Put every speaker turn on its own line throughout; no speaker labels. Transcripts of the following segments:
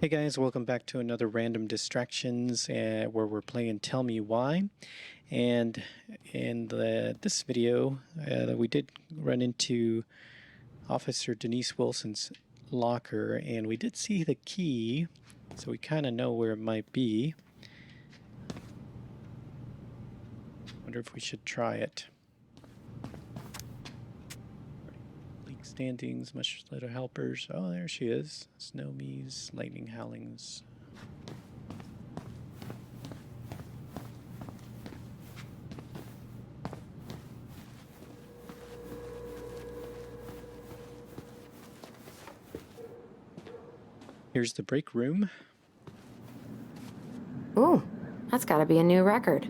Hey guys, welcome back to another Random Distractions where we're playing Tell Me Why. And in this video, we did run into Officer Denise Wilson's locker, and we did see the key, so we kind of know where it might be. Wonder if we should try it. League standings, much little helpers. Oh, there she is. Snow me's, lightning howlings. Here's the break room.
Ooh, that's gotta be a new record.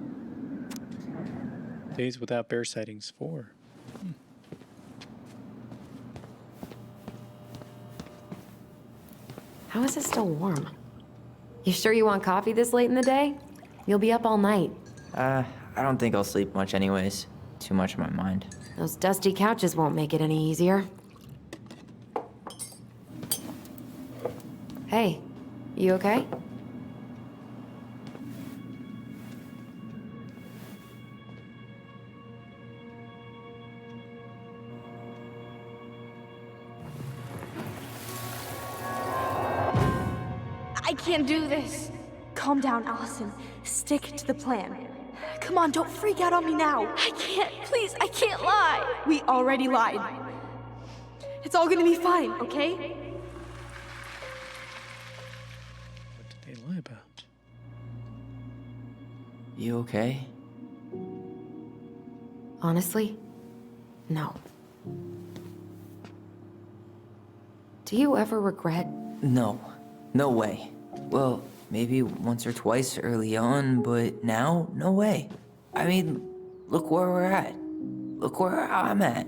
Days without bear sightings 4.
How is it still warm? You sure you want coffee this late in the day? You'll be up all night.
I don't think I'll sleep much anyways. Too much on my mind.
Those dusty couches won't make it any easier. Hey, you okay?
I can't do this. Calm down, Allison. Stick to the plan. Come on, don't freak out on me now. I can't, please, I can't lie. We already lied. It's all gonna be fine, okay?
What did they lie about?
You okay?
Honestly, no. Do you ever regret?
No. No way. Well, maybe once or twice early on, but now, no way. I mean, look where we're at. Look where I'm at.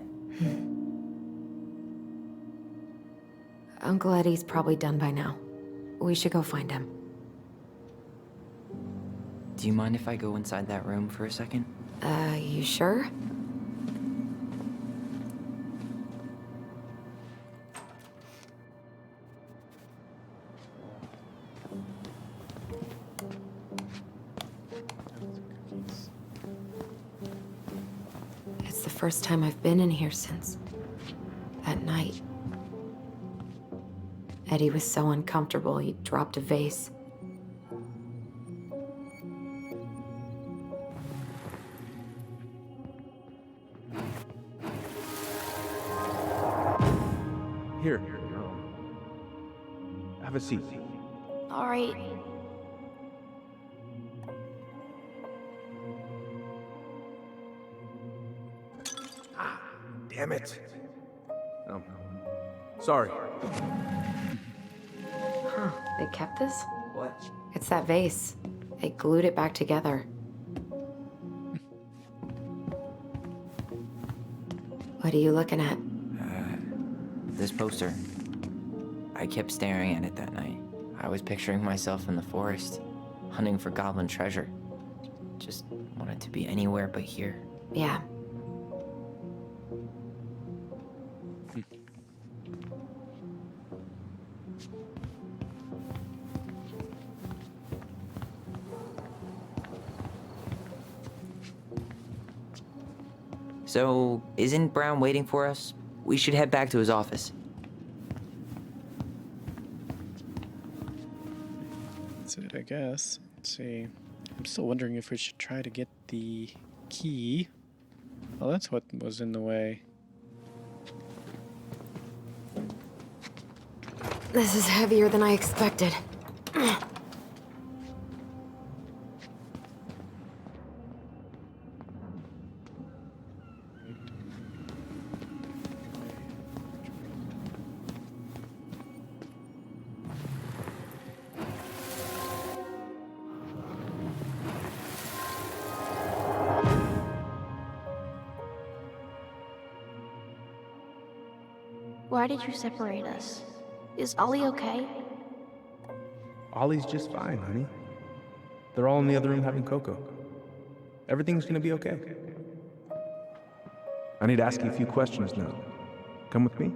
Uncle Eddie's probably done by now. We should go find him.
Do you mind if I go inside that room for a second?
You sure? It's the first time I've been in here since that night. Eddie was so uncomfortable, he dropped a vase.
Here, have a seat.
All right.
Damn it. Sorry.
Huh, they kept this?
What?
It's that vase. They glued it back together. What are you looking at?
This poster. I kept staring at it that night. I was picturing myself in the forest, hunting for goblin treasure. Just wanted to be anywhere but here.
Yeah.
So, isn't Brown waiting for us? We should head back to his office.
That's it, I guess. Let's see. I'm still wondering if we should try to get the key. Oh, that's what was in the way.
This is heavier than I expected.
Why did you separate us? Is Ollie okay?
Ollie's just fine, honey. They're all in the other room having cocoa. Everything's gonna be okay. I need to ask you a few questions now. Come with me.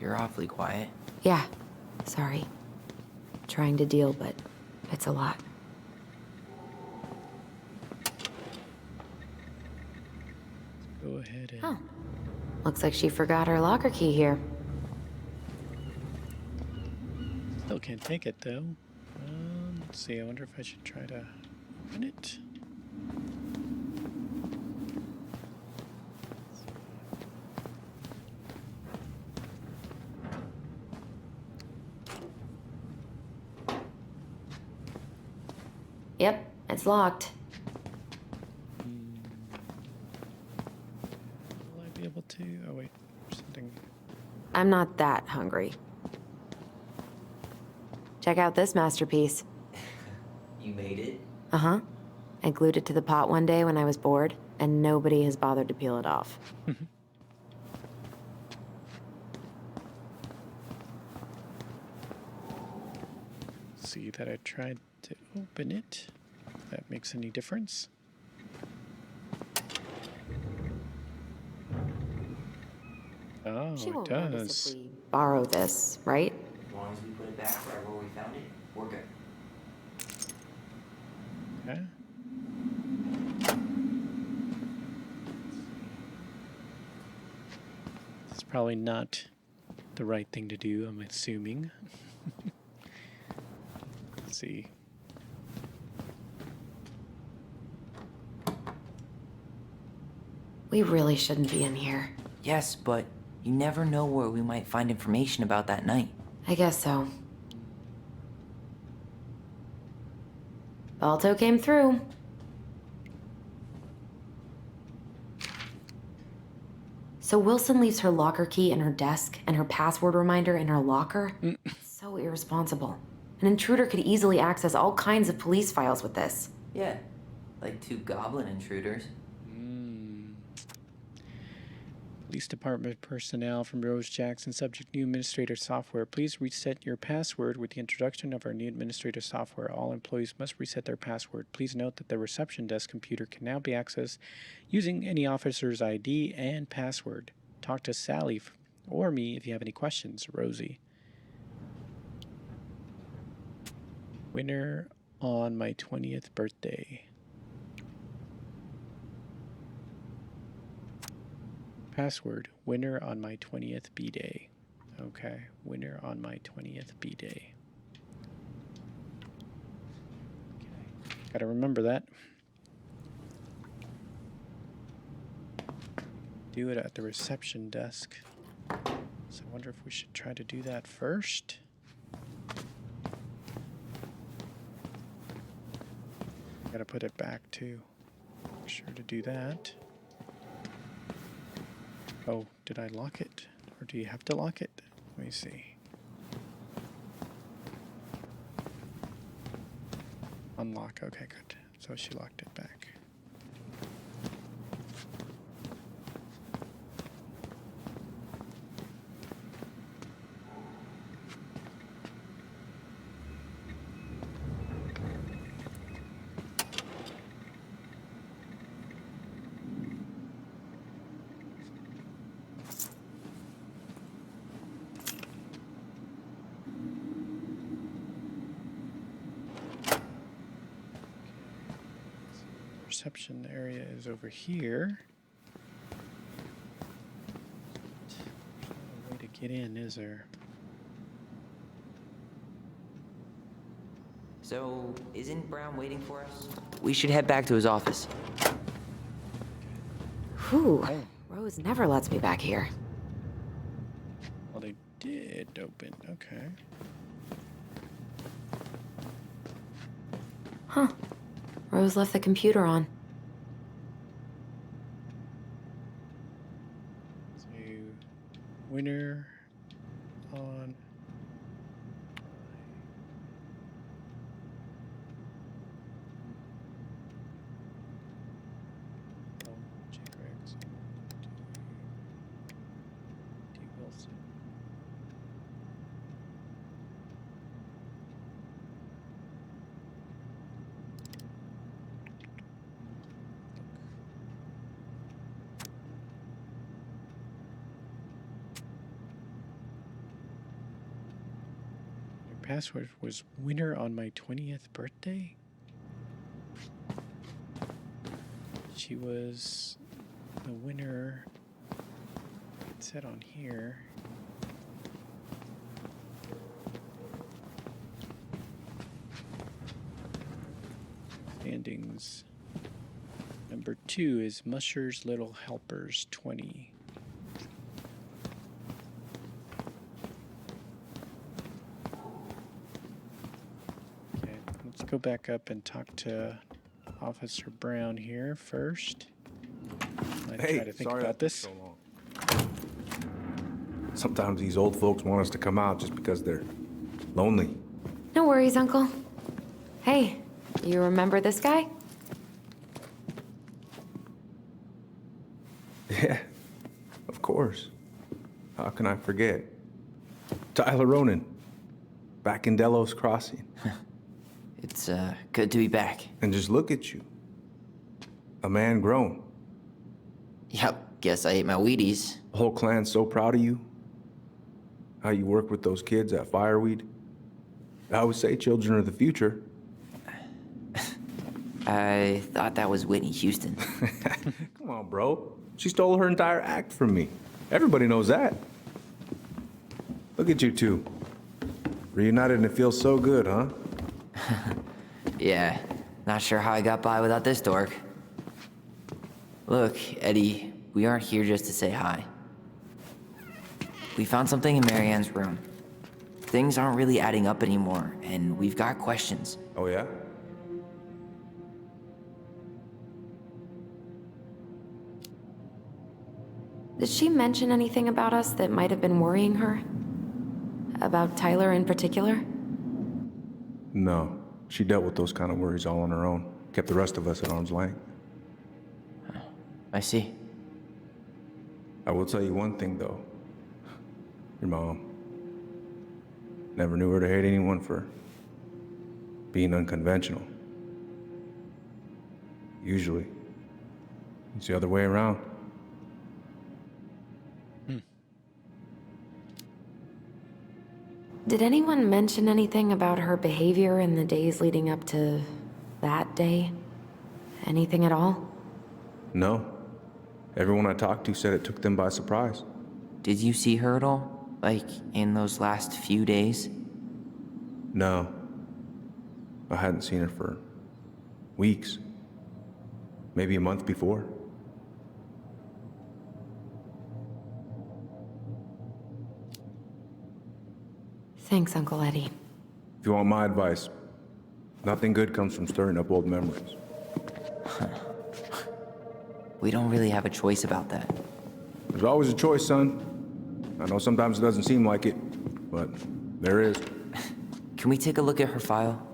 You're awfully quiet.
Yeah, sorry. Trying to deal, but it's a lot.
Go ahead and...
Oh. Looks like she forgot her locker key here.
Still can't take it, though. Let's see, I wonder if I should try to open it.
Yep, it's locked.
Will I be able to? Oh, wait, something.
I'm not that hungry. Check out this masterpiece.
You made it?
Uh-huh. I glued it to the pot one day when I was bored, and nobody has bothered to peel it off.
See that I tried to open it. If that makes any difference. Oh,
She
it
won't notice
does.
if we borrow this, right?
As long as we put it back right where we found it, we're good.
Okay. It's probably not the right thing to do, I'm assuming. Let's see.
We really shouldn't be in here.
Yes, but you never know where we might find information about that night.
I guess so. Balto came through. So Wilson leaves her locker key in her desk and her password reminder in her locker? It's so irresponsible. An intruder could easily access all kinds of police files with this.
Yeah, like 2 goblin intruders.
Police Department personnel from Rose Jackson, subject new administrator software. Please reset your password with the introduction of our new administrator software. All employees must reset their password. Please note that the reception desk computer can now be accessed using any officer's ID and password. Talk to Sally or me if you have any questions. Rosie. Winner on my 20th birthday. Password, winner on my 20th B-Day. Okay, winner on my 20th B-Day. Okay, gotta remember that. Do it at the reception desk. So I wonder if we should try to do that first. Gotta put it back too. Make sure to do that. Oh, did I lock it? Or do you have to lock it? Let me see. Unlock. Okay, good. So she locked it back. Reception area is over here. There's no way to get in, is there?
So, isn't Brown waiting for us? We should head back to his office.
Whew. Rose never lets me back here.
Well, they did open. Okay.
Huh. Rose left the computer on.
So, winner on. Oh, J. Gregson. D. Wilson. password was winner on my 20th birthday. She was the winner. It said on here. Standings. Number 2 is Musher's Little Helpers 20. Okay, let's go back up and talk to Officer Brown here first. I try to think about this.
So long. Sometimes these old folks want us to come out just because they're lonely.
No worries, Uncle. Hey, you remember this guy?
Yeah, of course. How can I forget? Tyler Ronan, back in Delos Crossing.
It's good to be back.
And just look at you. A man grown.
Yep, guess I ate my Wheaties.
The whole clan's so proud of you. How you work with those kids at Fireweed. I always say children are the future.
I thought that was Whitney Houston.
Come on, bro. She stole her entire act from me. Everybody knows that. Look at you two. Reunited and it feels so good, huh?
Yeah, not sure how I got by without this dork. Look, Eddie, we aren't here just to say hi. We found something in Marianne's room. Things aren't really adding up anymore, and we've got questions.
Oh, yeah?
Did she mention anything about us that might have been worrying her? About Tyler in particular?
No. She dealt with those kind of worries all on her own. Kept the rest of us at arm's length.
I see.
I will tell you one thing, though. Your mom. Never knew her to hate anyone for being unconventional. Usually, it's the other way around.
Did anyone mention anything about her behavior in the days leading up to that day? Anything at all?
No. Everyone I talked to said it took them by surprise.
Did you see her at all? Like, in those last few days?
No. I hadn't seen her for weeks. Maybe a month before.
Thanks, Uncle Eddie.
If you want my advice, nothing good comes from stirring up old memories.
We don't really have a choice about that.
There's always a choice, son. I know sometimes it doesn't seem like it, but there is.
Can we take a look at her file?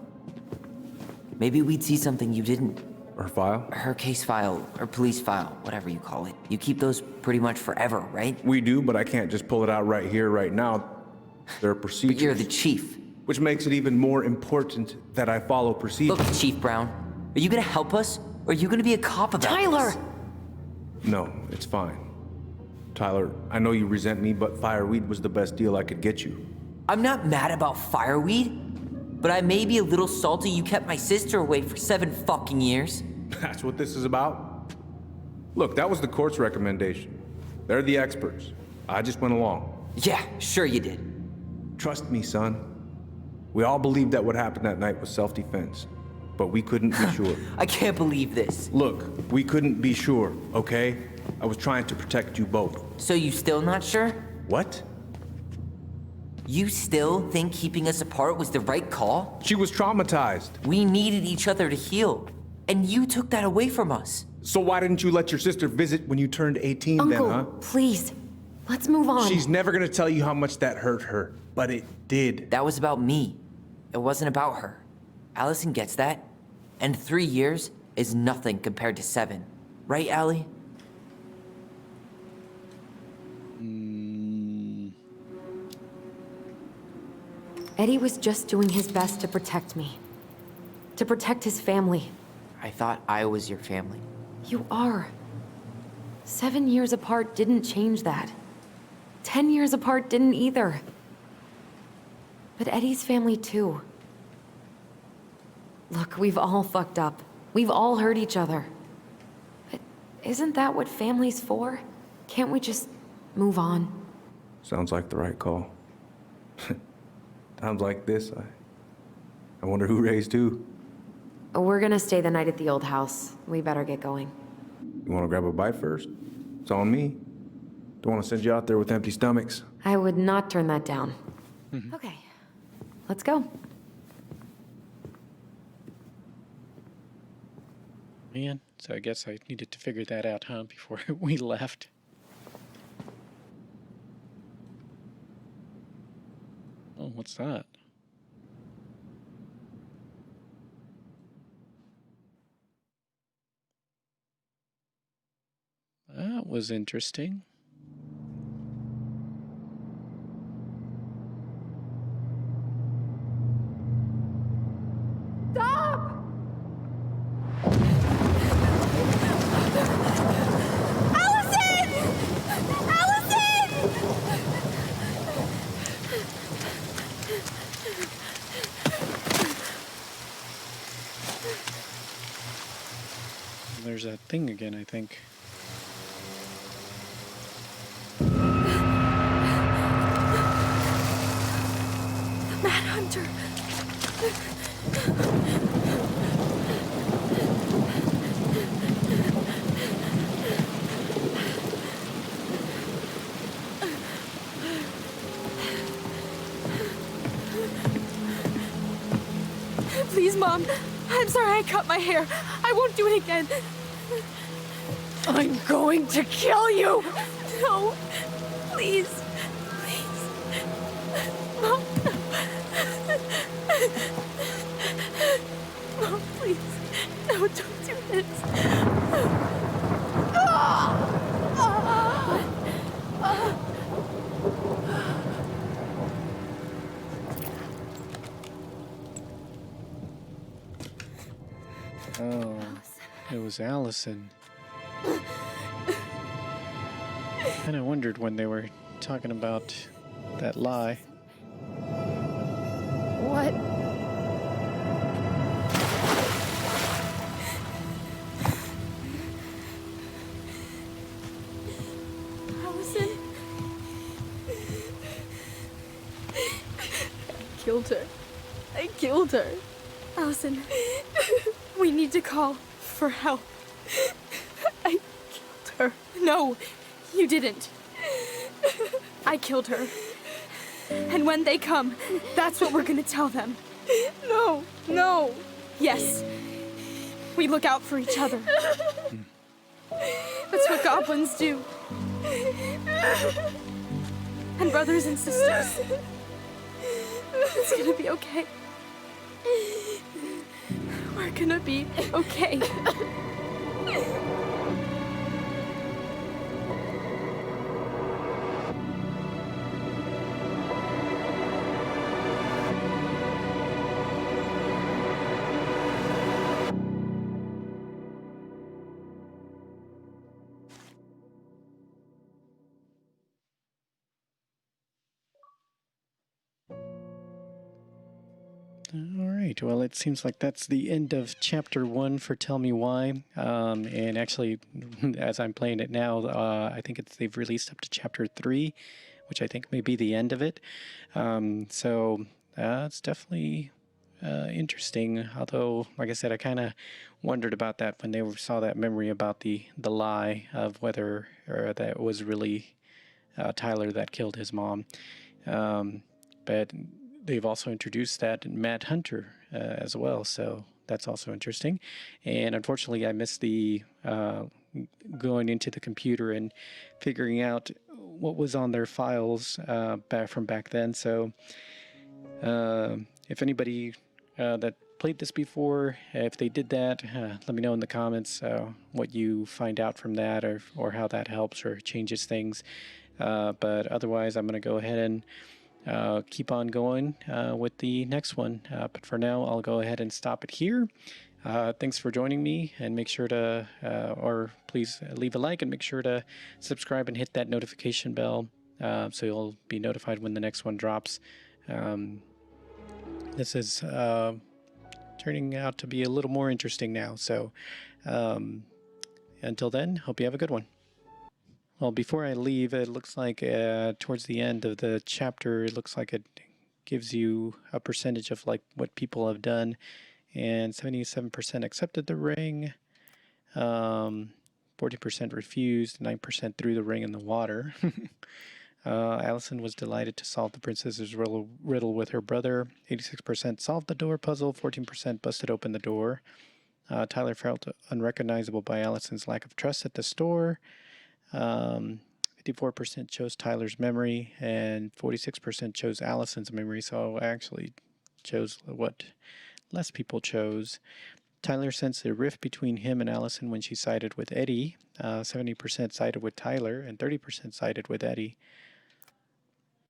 Maybe we'd see something you didn't.
Her file?
Her case file, or police file, whatever you call it. You keep those pretty much forever, right?
We do, but I can't just pull it out right here, right now. There are procedures.
But you're the chief.
Which makes it even more important that I follow procedures.
Look, Chief Brown, are you gonna help us? Or are you gonna be a cop about
Tyler!
this?
No, it's fine. Tyler, I know you resent me, but Fireweed was the best deal I could get you.
I'm not mad about Fireweed, but I may be a little salty you kept my sister away for 7 fucking years.
That's what this is about? Look, that was the court's recommendation. They're the experts. I just went along.
Yeah, sure you did.
Trust me, son. We all believed that what happened that night was self-defense, but we couldn't be sure.
I can't believe this.
Look, we couldn't be sure, okay? I was trying to protect you both.
So you still not sure?
What?
You still think keeping us apart was the right call?
She was traumatized.
We needed each other to heal, and you took that away from us.
So why didn't you let your sister visit when you turned 18
Uncle,
then, huh?
please. Let's move on.
She's never gonna tell you how much that hurt her, but it did.
That was about me. It wasn't about her. Allison gets that. And 3 years is nothing compared to 7. Right, Allie?
Eddie was just doing his best to protect me. To protect his family.
I thought I was your family.
You are. 7 years apart didn't change that. 10 years apart didn't either. But Eddie's family too. Look, we've all fucked up. We've all hurt each other. But isn't that what family's for? Can't we just move on?
Sounds like the right call. Times like this, I wonder who raised who.
We're gonna stay the night at the old house. We better get going.
You want to grab a bite first? It's on me. Don't want to send you out there with empty stomachs.
I would not turn that down. Okay, let's go.
Man, so I guess I needed to figure that out, huh, before we left. Oh, what's that? That was interesting.
Stop! Allison! Allison!
There's that thing again, I think.
Mad Hunter. Please, Mom. I'm sorry I cut my hair. I won't do it again. I'm going to kill you! No. Please. Please. Mom. Mom, please. No, don't do this.
Oh, it was Allison. And I wondered when they were talking about that lie.
What? Allison? I killed her. I killed her. Allison, we need to call for help. I killed her. No, you didn't. I killed her. And when they come, that's what we're gonna tell them. No, no. Yes. We look out for each other. That's what goblins do. And brothers and sisters. It's gonna be okay. We're gonna be okay.
All right. Well, it seems like that's the end of Chapter 1 for Tell Me Why. And actually, as I'm playing it now, I think they've released up to Chapter 3, which I think may be the end of it. So it's definitely interesting. Although, like I said, I kind of wondered about that when they saw that memory about the lie of whether or that was really Tyler that killed his mom. But they've also introduced that Mad Hunter as well, so that's also interesting. And unfortunately, I missed the going into the computer and figuring out what was on their files back then. So if anybody that played this before, if they did that, let me know in the comments what you find out from that, or how that helps or changes things. But otherwise, I'm going to go ahead and keep on going with the next one. But for now, I'll go ahead and stop it here. Thanks for joining me, and make sure to, or please leave a like and make sure to subscribe and hit that notification bell so you'll be notified when the next one drops. this is turning out to be a little more interesting now. So until then, hope you have a good one. Well, before I leave, it looks like towards the end of the chapter, it looks like it gives you a percentage of like what people have done, and 77% accepted the ring, 40% refused, 9% threw the ring in the water. Allison was delighted to solve the princess's riddle with her brother. 86% solved the door puzzle, 14% busted open the door. Tyler felt unrecognizable by Allison's lack of trust at the store. 54% chose Tyler's memory, and 46% chose Allison's memory, so I actually chose what less people chose. Tyler sensed a rift between him and Allison when she sided with Eddie. 70% sided with Tyler, and 30% sided with Eddie.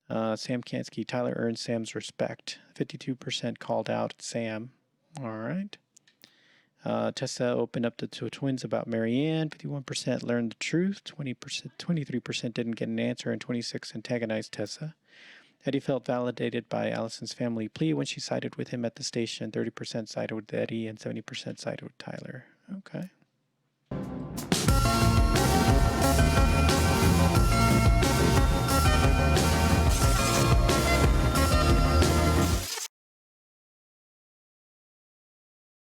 Sam Kansky, Tyler earned Sam's respect. 52% called out Sam. All right. Tessa opened up to twins about Marianne. 51% learned the truth. 23% didn't get an answer, and 26% antagonized Tessa. Eddie felt validated by Allison's family plea when she sided with him at the station. 30% sided with Eddie, and 70% sided with Tyler. Okay.